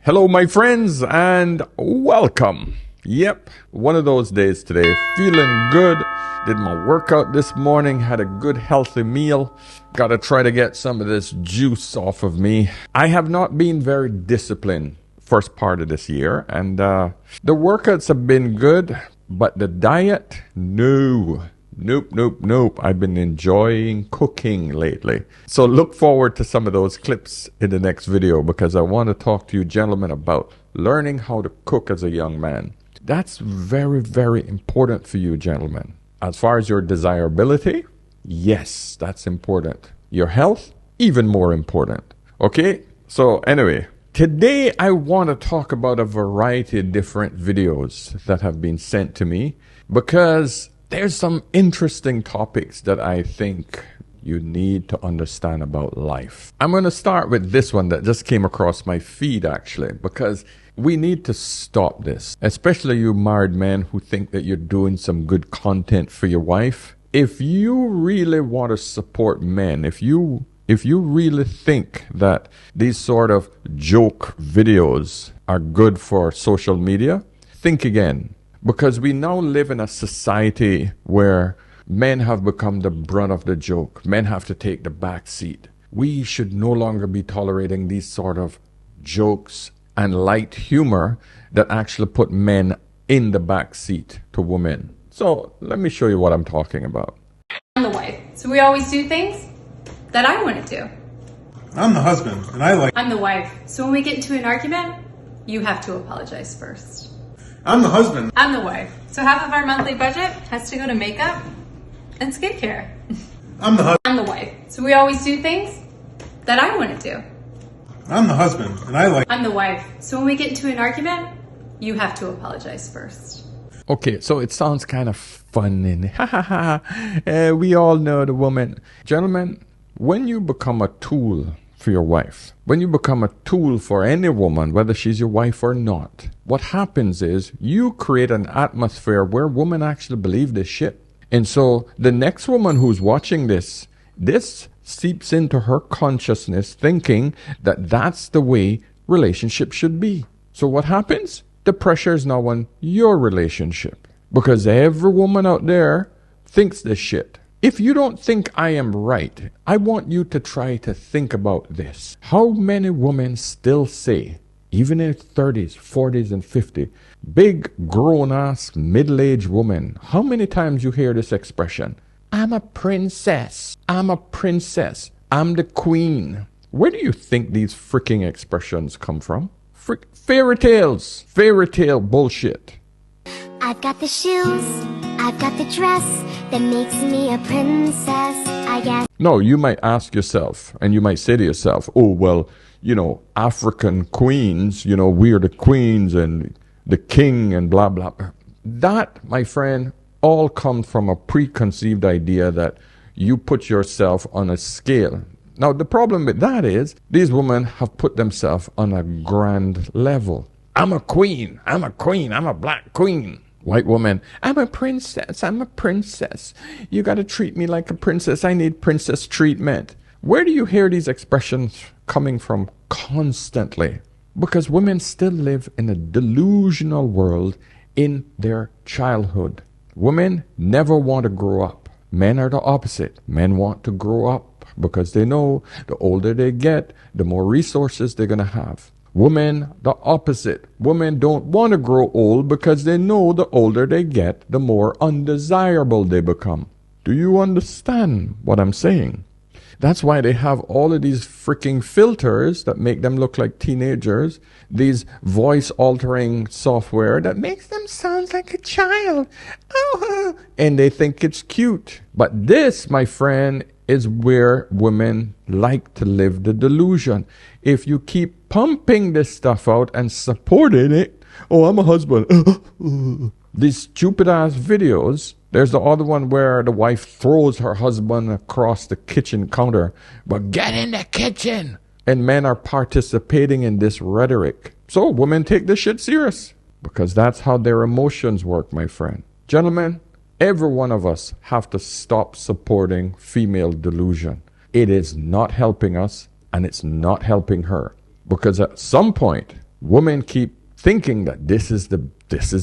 Hello, my friends, and welcome. Yep, one of those days today. Feeling good. Did my workout this morning. Had a good, healthy meal. Gotta try to get some of this juice off of me. I have not been very disciplined first part of this year, and the workouts have been good, but the diet, no. Nope. I've been enjoying cooking lately. So look forward to some of those clips in the next video, because I want to talk to you gentlemen about learning how to cook as a young man. That's very, very important for you gentlemen. As far as your desirability, yes, that's important. Your health, even more important. Okay? So anyway, today I want to talk about a variety of different videos that have been sent to me, because there's some interesting topics that I think you need to understand about life. I'm going to start with this one that just came across my feed actually, because we need to stop this, especially you married men who think that you're doing some good content for your wife. If you really want to support men, if you really think that these sort of joke videos are good for social media, think again. Because we now live in a society where men have become the brunt of the joke. Men have to take the back seat. We should no longer be tolerating these sort of jokes and light humor that actually put men in the back seat to women. So let me show you what I'm talking about. I'm the wife, so we always do things that I want to do. I'm the husband, and I'm the wife, so when we get into an argument, you have to apologize first. I'm the husband. I'm the wife, so half of our monthly budget has to go to makeup and skincare. I'm the wife, so we always do things that I want to do. I'm the husband, and I'm the wife, so when we get into an argument, you have to apologize first. Okay, so it sounds kind of fun and we all know the woman. Gentlemen, when you become a tool for your wife, when you become a tool for any woman, whether she's your wife or not, what happens is you create an atmosphere where women actually believe this shit. And so the next woman who's watching this seeps into her consciousness thinking that that's the way relationships should be. So what happens? The pressure is now on your relationship, because every woman out there thinks this shit. If you don't think I am right, I want you to try to think about this. How many women still say, even in 30s, 40s, and 50s, big, grown-ass, middle-aged woman, how many times you hear this expression? I'm a princess. I'm a princess. I'm the queen. Where do you think these freaking expressions come from? Fairy tales. Fairy tale bullshit. I've got the shoes, I've got the dress that makes me a princess, I guess. No, you might ask yourself, and you might say to yourself, oh, well, African queens, we're the queens and the king and blah, blah. That, my friend, all comes from a preconceived idea that you put yourself on a scale. Now, the problem with that is these women have put themselves on a grand level. I'm a queen. I'm a queen. I'm a black queen. White woman, I'm a princess. I'm a princess. You got to treat me like a princess. I need princess treatment. Where do you hear these expressions coming from constantly? Because women still live in a delusional world in their childhood. Women never want to grow up. Men are the opposite. Men want to grow up because they know the older they get, the more resources they're going to have. Women, the opposite. Women don't want to grow old because they know the older they get, the more undesirable they become. Do you understand what I'm saying? That's why they have all of these freaking filters that make them look like teenagers, these voice-altering software that makes them sound like a child. Oh, and they think it's cute. But this, my friend, is where women like to live the delusion. If you keep pumping this stuff out and supporting it, oh, I'm a husband. These stupid-ass videos. There's the other one where the wife throws her husband across the kitchen counter. But get in the kitchen! And men are participating in this rhetoric. So women take this shit serious. Because that's how their emotions work, my friend. Gentlemen, every one of us have to stop supporting female delusion. It is not helping us, and it's not helping her. Because at some point, women keep thinking that this is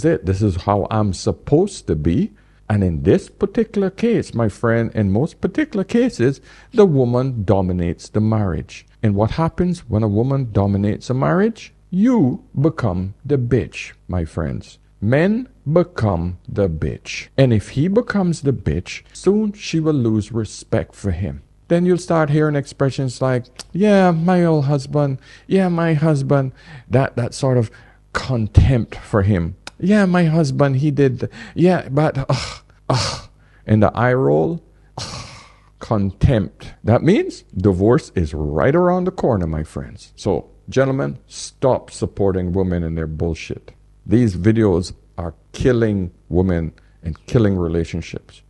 it. This is how I'm supposed to be. And in this particular case, my friend, in most particular cases, the woman dominates the marriage. And what happens when a woman dominates a marriage? You become the bitch, my friends. Men become the bitch. And if he becomes the bitch, soon she will lose respect for him. Then you'll start hearing expressions like, yeah, my old husband. Yeah, my husband. That sort of contempt for him. Yeah, my husband, he did. Yeah, but, and the eye roll, contempt. That means divorce is right around the corner, my friends. So, gentlemen, stop supporting women in their bullshit. These videos are killing women and killing relationships.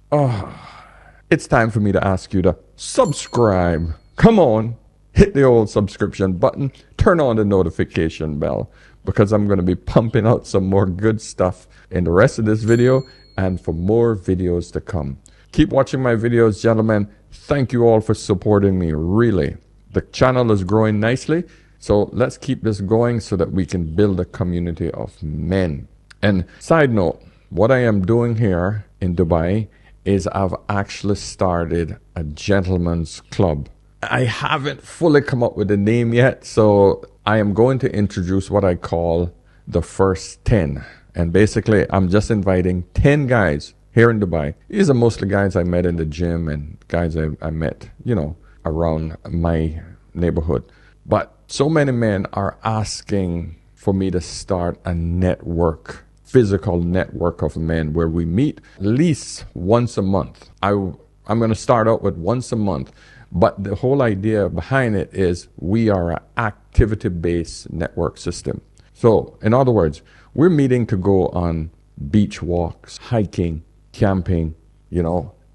It's time for me to ask you to subscribe. Come on, hit the old subscription button, turn on the notification bell, because I'm going to be pumping out some more good stuff in the rest of this video and for more videos to come. Keep watching my videos, gentlemen. Thank you all for supporting me, really. The channel is growing nicely, so let's keep this going so that we can build a community of men. And side note, what I am doing here in Dubai is I've actually started a gentleman's club. I haven't fully come up with a name yet, so I am going to introduce what I call the first 10. And basically, I'm just inviting 10 guys here in Dubai. These are mostly guys I met in the gym and guys I met, around my neighborhood. But so many men are asking for me to start a network, physical network of men where we meet at least once a month. I'm going to start out with once a month. But the whole idea behind it is we are an activity-based network system. So, in other words, we're meeting to go on beach walks, hiking, camping,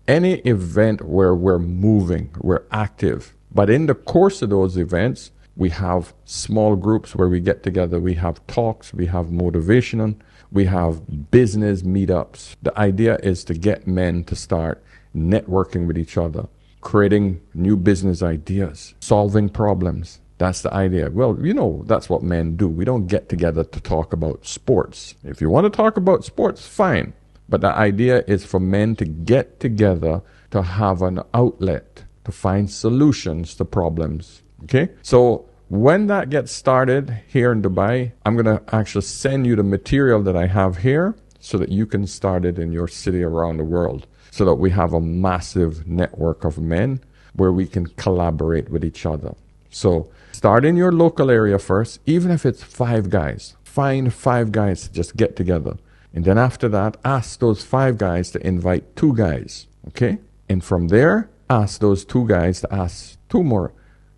any event where we're moving, we're active. But in the course of those events, we have small groups where we get together. We have talks, we have motivation, we have business meetups. The idea is to get men to start networking with each other, creating new business ideas, solving problems. That's the idea. Well, that's what men do. We don't get together to talk about sports. If you want to talk about sports, fine. But the idea is for men to get together to have an outlet, to find solutions to problems. Okay? So when that gets started here in Dubai, I'm going to actually send you the material that I have here so that you can start it in your city around the world, so that we have a massive network of men where we can collaborate with each other. So start in your local area first, even if it's 5 guys. Find 5 guys to just get together. And then after that, ask those 5 guys to invite 2 guys. Okay? And from there, ask those 2 guys to ask 2 more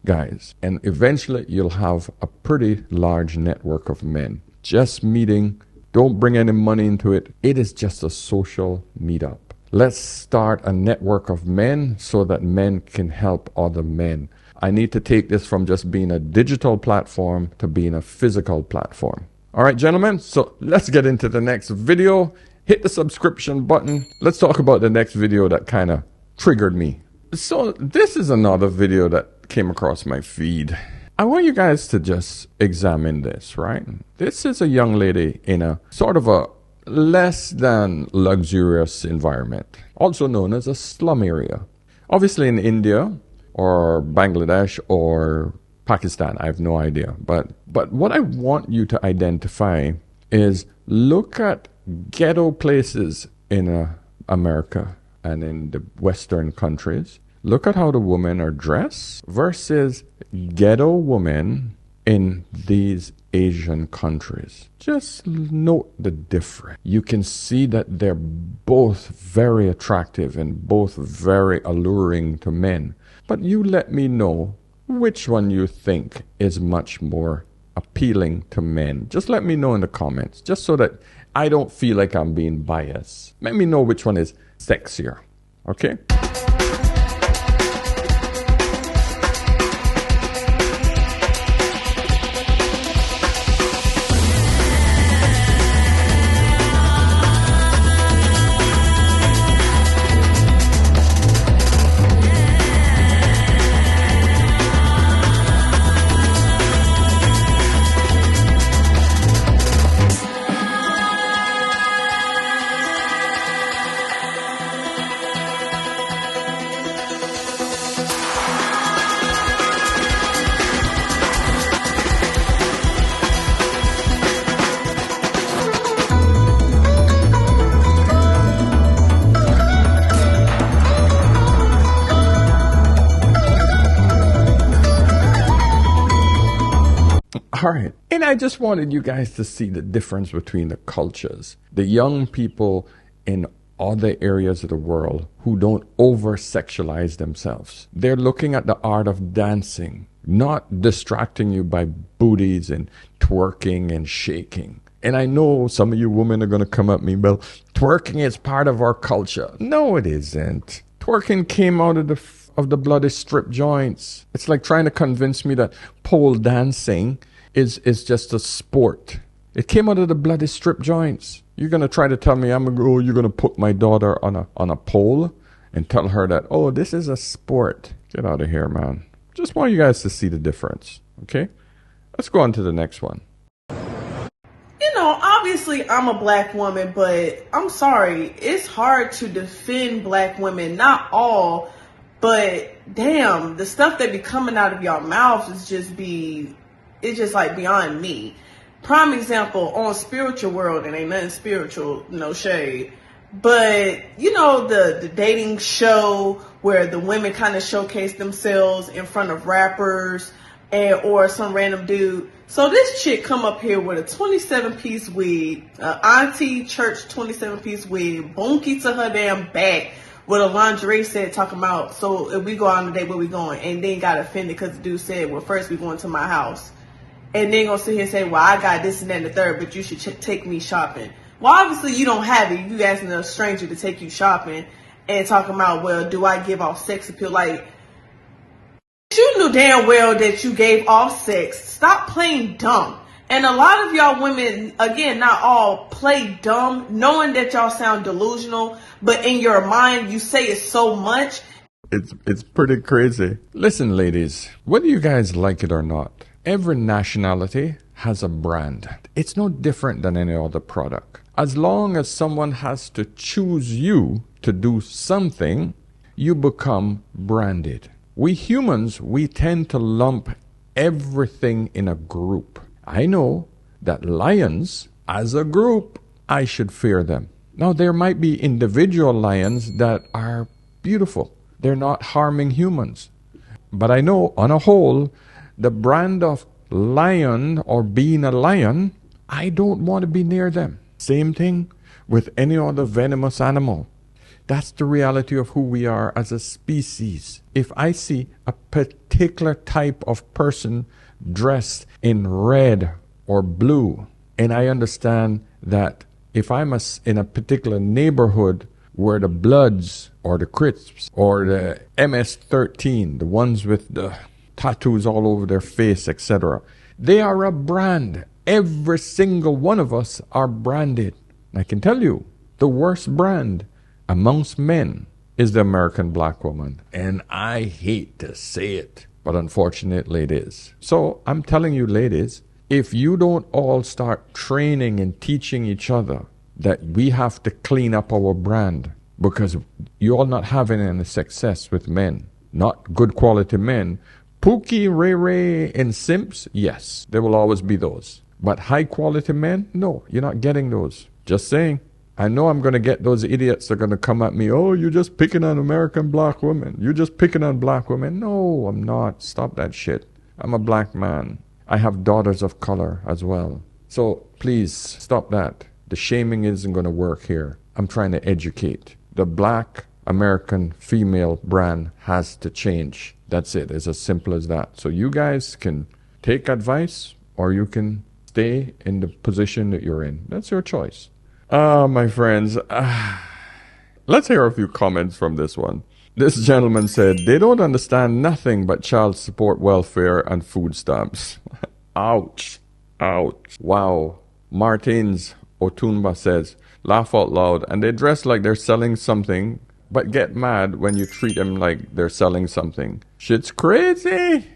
guys. And eventually, you'll have a pretty large network of men. Just meeting. Don't bring any money into it. It is just a social meetup. Let's start a network of men so that men can help other men. I need to take this from just being a digital platform to being a physical platform. All right, gentlemen, so let's get into the next video. Hit the subscription button. Let's talk about the next video that kind of triggered me. So this is another video that came across my feed. I want you guys to just examine this, right? This is a young lady in a sort of a less than luxurious environment, also known as a slum area. Obviously in India or Bangladesh or Pakistan, I have no idea. But what I want you to identify is look at ghetto places in America and in the Western countries. Look at how the women are dressed versus ghetto women in these Asian countries. Just note the difference. You can see that they're both very attractive and both very alluring to men. But you let me know which one you think is much more appealing to men. Just let me know in the comments, just so that I don't feel like I'm being biased. Let me know which one is sexier. Okay? All right. And I just wanted you guys to see the difference between the cultures. The young people in other areas of the world who don't over-sexualize themselves. They're looking at the art of dancing, not distracting you by booties and twerking and shaking. And I know some of you women are going to come at me, well, twerking is part of our culture. No, it isn't. Twerking came out of the bloody strip joints. It's like trying to convince me that pole dancing is just a sport. It came out of the bloody strip joints. You're going to try to tell me you're going to put my daughter on a pole and tell her that, oh, this is a sport. Get out of here, man. Just want you guys to see the difference. Okay? Let's go on to the next one. You know, obviously I'm a black woman, but I'm sorry. It's hard to defend black women. Not all, but damn, the stuff that be coming out of y'all mouths it's just like beyond me. Prime example, on Spiritual World, and ain't nothing spiritual, no shade. But, you know, the dating show where the women kind of showcase themselves in front of rappers or some random dude. So this chick come up here with a 27-piece wig, auntie church 27-piece wig, bonky to her damn back with a lingerie set talking about, so if we go out on a date, where we going? And then got offended because the dude said, well, first we going to my house. And then gonna sit here and say, well, I got this and that and the third, but you should take me shopping. Well, obviously you don't have it. You asking a stranger to take you shopping and talking about, well, do I give off sex appeal? Like, you knew damn well that you gave off sex. Stop playing dumb. And a lot of y'all women, again, not all, play dumb, knowing that y'all sound delusional, but in your mind you say it so much. It's pretty crazy. Listen, ladies, whether you guys like it or not, every nationality has a brand. It's no different than any other product. As long as someone has to choose you to do something, you become branded. We humans, we tend to lump everything in a group. I know that lions, as a group, I should fear them. Now, there might be individual lions that are beautiful. They're not harming humans. But I know, on a whole, the brand of lion or being a lion, I don't want to be near them. Same thing with any other venomous animal. That's the reality of who we are as a species. If I see a particular type of person dressed in red or blue, and I understand that if I'm in a particular neighborhood where the Bloods or the Crips or the MS-13, the ones with the tattoos all over their face, etc., they are a brand. Every single one of us are branded. I can tell you, the worst brand amongst men is the American black woman. And I hate to say it, but unfortunately it is. So I'm telling you, ladies, if you don't all start training and teaching each other that we have to clean up our brand, because you're not having any success with men, not good quality men. Pookie, Ray Ray, and simps, yes, there will always be those. But high quality men, no, you're not getting those. Just saying. I know I'm going to get those idiots that are going to come at me. Oh, you're just picking on American black women. You're just picking on black women. No, I'm not. Stop that shit. I'm a black man. I have daughters of color as well. So please stop that. The shaming isn't going to work here. I'm trying to educate. The black American female brand has to change. That's it. It's as simple as that. So you guys can take advice or you can stay in the position that you're in. That's your choice. My friends, let's hear a few comments from this one. This gentleman said, they don't understand nothing but child support, welfare, and food stamps. Ouch. Ouch. Wow. Martins Otunba says, laugh out loud, and they dress like they're selling something, but get mad when you treat them like they're selling something. Shit's crazy.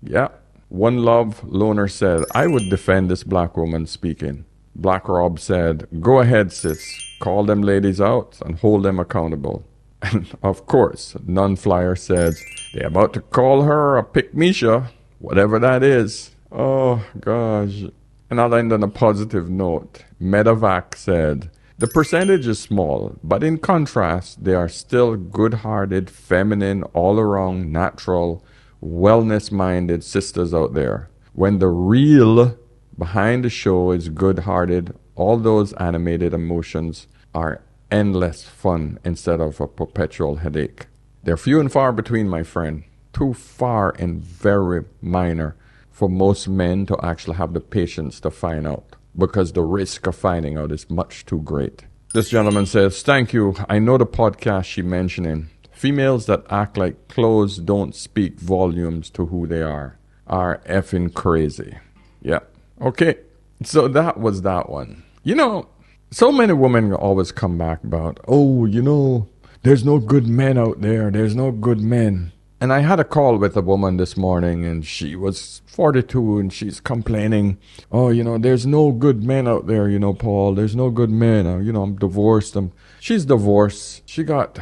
Yeah. One Love Loner said, I would defend this black woman speaking. Black Rob said, go ahead, sis. Call them ladies out and hold them accountable. And of course, Non-Flyer says, they're about to call her a pick-misha, whatever that is. Oh, gosh. And I'll end on a positive note. Medevac said, the percentage is small, but in contrast, they are still good-hearted, feminine, all-around, natural, wellness-minded sisters out there. when the real behind the show is good-hearted, all those animated emotions are endless fun instead of a perpetual headache. They're few and far between, my friend. Too far and very minor for most men to actually have the patience to find out, because the risk of finding out is much too great. This gentleman says, thank you. I know the podcast she mentioning. Females that act like clothes don't speak volumes to who they are effing crazy. Yeah. Okay. So that was that one. You know, so many women always come back about, oh, you know, there's no good men out there. There's no good men. And I had a call with a woman this morning, and she was 42, and she's complaining, oh, you know, there's no good men out there, you know, Paul. There's no good men. You know, I'm divorced. She's divorced. She got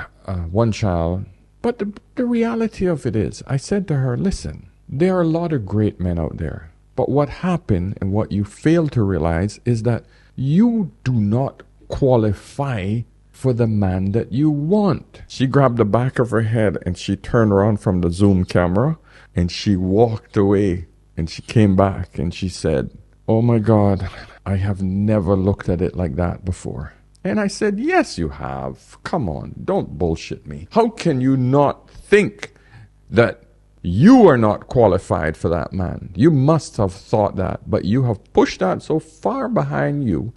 one child. But the reality of it is, I said to her, listen, there are a lot of great men out there. But what happened and what you fail to realize is that you do not qualify for the man that you want. She grabbed the back of her head and she turned around from the Zoom camera and she walked away, and she came back and she said, oh my God, I have never looked at it like that before. And I said, yes, you have. Come on, don't bullshit me. How can you not think that you are not qualified for that man? You must have thought that, but you have pushed that so far behind you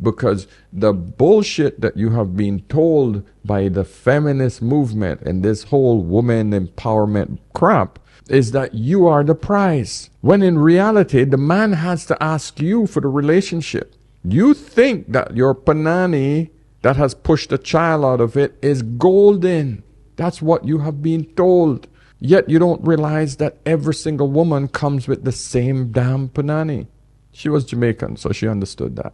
because the bullshit that you have been told by the feminist movement and this whole woman empowerment crap is that you are the prize. When in reality, the man has to ask you for the relationship. You think that your panani that has pushed a child out of it is golden. That's what you have been told. Yet you don't realize that every single woman comes with the same damn panani. She was Jamaican, so she understood that.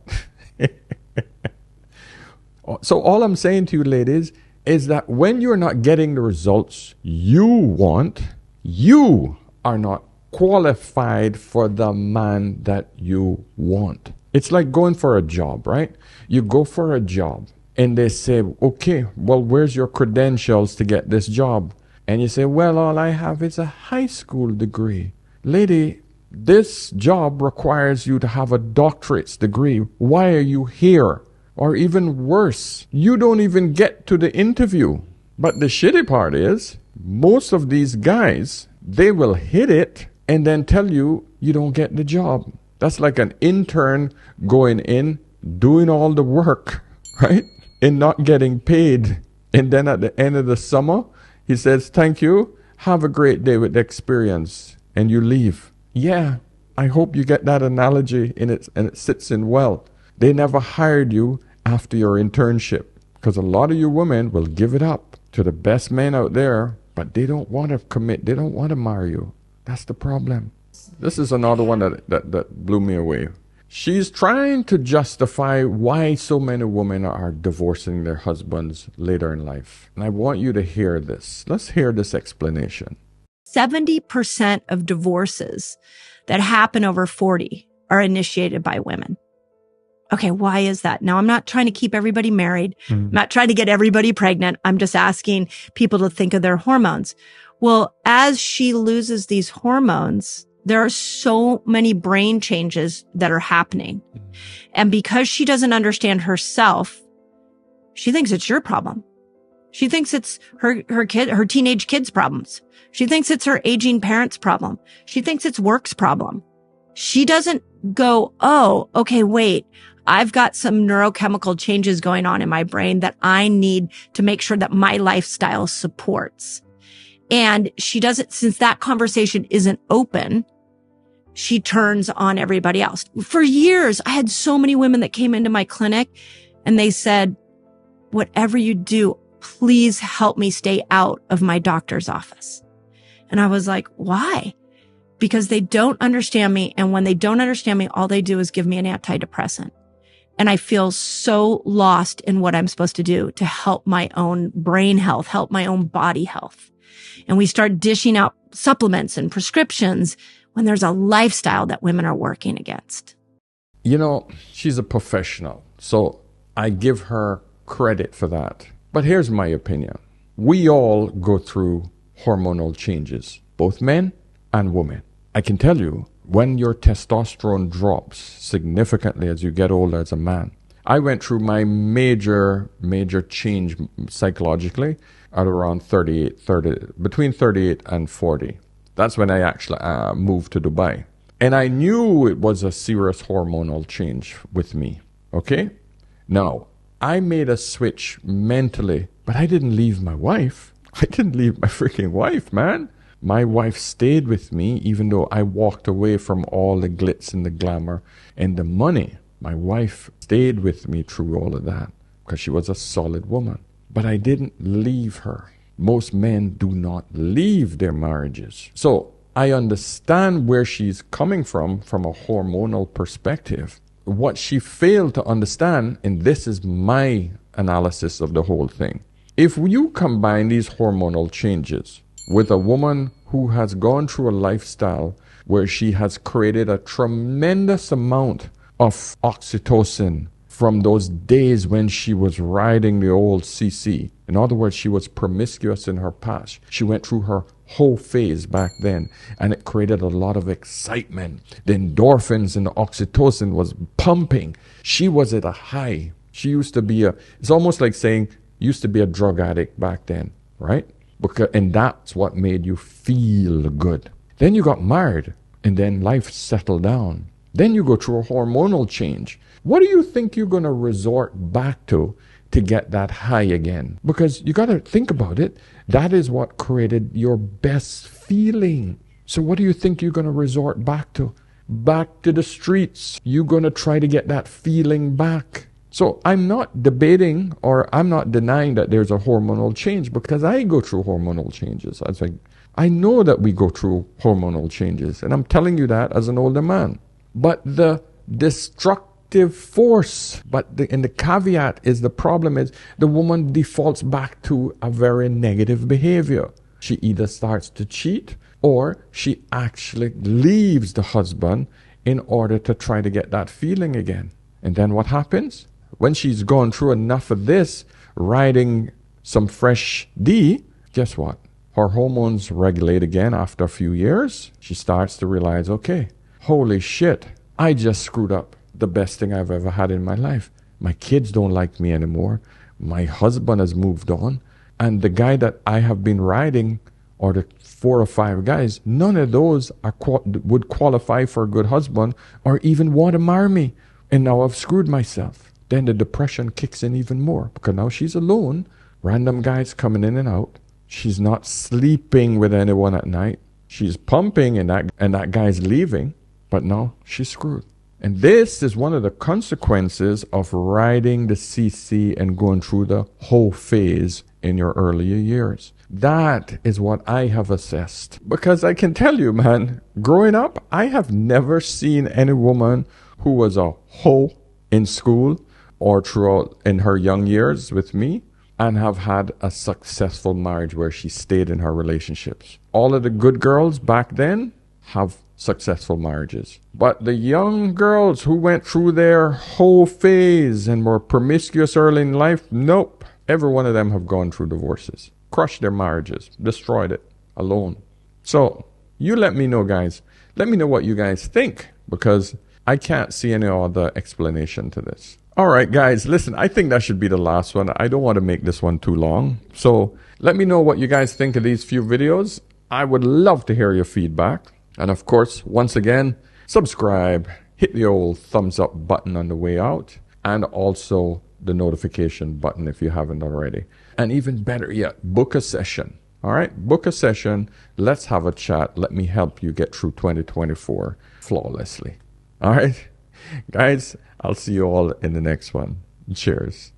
So all I'm saying to you, ladies, is that when you're not getting the results you want, you are not qualified for the man that you want. It's like going for a job, right? You go for a job and they say, okay, well, where's your credentials to get this job? And you say, well, all I have is a high school degree. Lady, this job requires you to have a doctorate's degree. Why are you here? Or even worse, you don't even get to the interview. But the shitty part is, most of these guys, they will hit it and then tell you you don't get the job. That's like an intern going in, doing all the work, right? And not getting paid. And then at the end of the summer, he says, thank you, have a great day with the experience. And you leave. Yeah, I hope you get that analogy and it sits in well. They never hired you after your internship, because a lot of you women will give it up to the best men out there, but they don't want to commit. They don't want to marry you. That's the problem. This is another one that blew me away. She's trying to justify why so many women are divorcing their husbands later in life. And I want you to hear this. Let's hear this explanation. 70% of divorces that happen over 40 are initiated by women. Okay, why is that? Now, I'm not trying to keep everybody married. I'm not trying to get everybody pregnant. I'm just asking people to think of their hormones. Well, as she loses these hormones, there are so many brain changes that are happening. And because she doesn't understand herself, she thinks it's your problem. She thinks it's her teenage kids' problems. She thinks it's her aging parents' problem. She thinks it's work's problem. She doesn't go, oh, okay, wait, I've got some neurochemical changes going on in my brain that I need to make sure that my lifestyle supports. And she doesn't, since that conversation isn't open, she turns on everybody else. For years, I had so many women that came into my clinic and they said, whatever you do, please help me stay out of my doctor's office. And I was like, why? Because they don't understand me. And when they don't understand me, all they do is give me an antidepressant. And I feel so lost in what I'm supposed to do to help my own brain health, help my own body health. And we start dishing out supplements and prescriptions when there's a lifestyle that women are working against. You know, she's a professional, so I give her credit for that. But here's my opinion. We all go through hormonal changes, both men and women. I can tell you when your testosterone drops significantly as you get older as a man. I went through my major change psychologically at around 38, between 38 and 40. That's when I actually moved to Dubai. And I knew it was a serious hormonal change with me, okay? Now, I made a switch mentally, but I didn't leave my wife. I didn't leave my freaking wife, man. My wife stayed with me even though I walked away from all the glitz and the glamour and the money. My wife stayed with me through all of that because she was a solid woman. But I didn't leave her. Most men do not leave their marriages. So I understand where she's coming from a hormonal perspective. What she failed to understand, and this is my analysis of the whole thing, if you combine these hormonal changes with a woman who has gone through a lifestyle where she has created a tremendous amount of oxytocin from those days when she was riding the old CC. In other words, she was promiscuous in her past. She went through her whole phase back then, and it created a lot of excitement. The endorphins and the oxytocin was pumping. She was at a high. She used to be it's almost like saying, used to be a drug addict back then, right? And that's what made you feel good. Then you got married, and then life settled down. Then you go through a hormonal change. What do you think you're going to resort back to get that high again? Because you got to think about it. That is what created your best feeling. So what do you think you're going to resort back to? Back to the streets. You're going to try to get that feeling back. So I'm not debating or I'm not denying that there's a hormonal change because I go through hormonal changes. I know that we go through hormonal changes, and I'm telling you that as an older man. But the destructive force, and the caveat is, the problem is the woman defaults back to a very negative behavior. She either starts to cheat or she actually leaves the husband in order to try to get that feeling again. And then what happens? When she's gone through enough of this, riding some fresh D, guess what? Her hormones regulate again after a few years. She starts to realize, okay, holy shit, I just screwed up the best thing I've ever had in my life. My kids don't like me anymore. My husband has moved on. And the guy that I have been riding, or the 4 or 5 guys, none of those would qualify for a good husband or even want to marry me. And now I've screwed myself. Then the depression kicks in even more because now she's alone. Random guys coming in and out. She's not sleeping with anyone at night. She's pumping and that guy's leaving. But now she's screwed. And this is one of the consequences of riding the CC and going through the whole phase in your earlier years. That is what I have assessed. Because I can tell you, man, growing up, I have never seen any woman who was a hoe in school or throughout in her young years with me and have had a successful marriage where she stayed in her relationships. All of the good girls back then have successful marriages. But the young girls who went through their whole phase and were promiscuous early in life, nope. Every one of them have gone through divorces, crushed their marriages, destroyed it alone. So you let me know, guys. Let me know what you guys think, because I can't see any other explanation to this. All right, guys, listen, I think that should be the last one. I don't want to make this one too long. So let me know what you guys think of these few videos. I would love to hear your feedback. And of course, once again, subscribe, hit the old thumbs up button on the way out, and also the notification button if you haven't already. And even better yet, book a session. All right, book a session. Let's have a chat. Let me help you get through 2024 flawlessly. All right, guys, I'll see you all in the next one. Cheers.